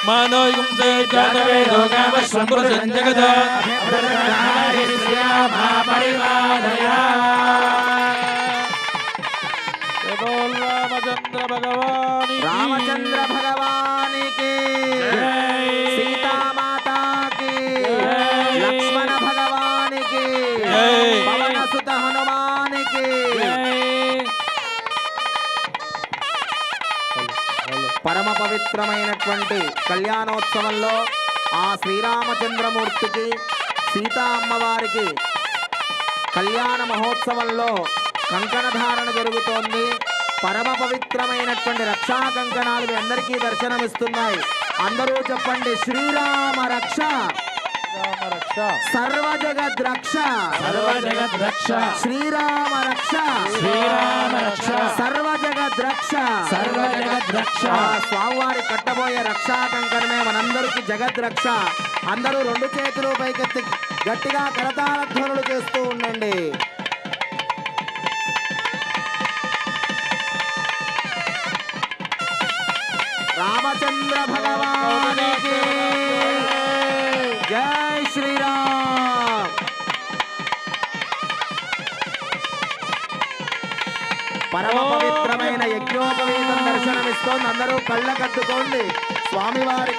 मानोयुं से जातवेदो गावश्वम्भृतं जगद बोल रामचंद्र भगवान की सीता माता की लक्ष्मण भगवान की पवन सुत हनुमान की పరమ పవిత్రమైనటువంటి కళ్యాణోత్సవంలో ఆ శ్రీరామచంద్రమూర్తికి సీతా అమ్మవారికి కళ్యాణ మహోత్సవంలో కంకణ ధారణ జరుగుతోంది. పరమ పవిత్రమైనటువంటి రక్షా కంకణాలు మీ అందరికీ దర్శనమిస్తున్నాయి. అందరూ చెప్పండి, శ్రీరామ రక్ష సర్వ జగద్ రక్ష, శ్రీరామ రక్ష సర్వ జగద్ రక్ష. స్వామివారి కట్టబోయే రక్షా కంకణమే మనందరికీ జగద్ రక్ష. అందరూ రెండు చేతులు పైకెత్తి గట్టిగా కరతాళ ధ్వనులు చేస్తూ ఉండండి. రామచంద్ర భగవానికి జై శ్రీరామ్. పరమ పవిత్రమైన యజ్ఞోపవీతం దర్శనమిస్తోంది. అందరూ కళ్ళకద్దుకోండి స్వామివారి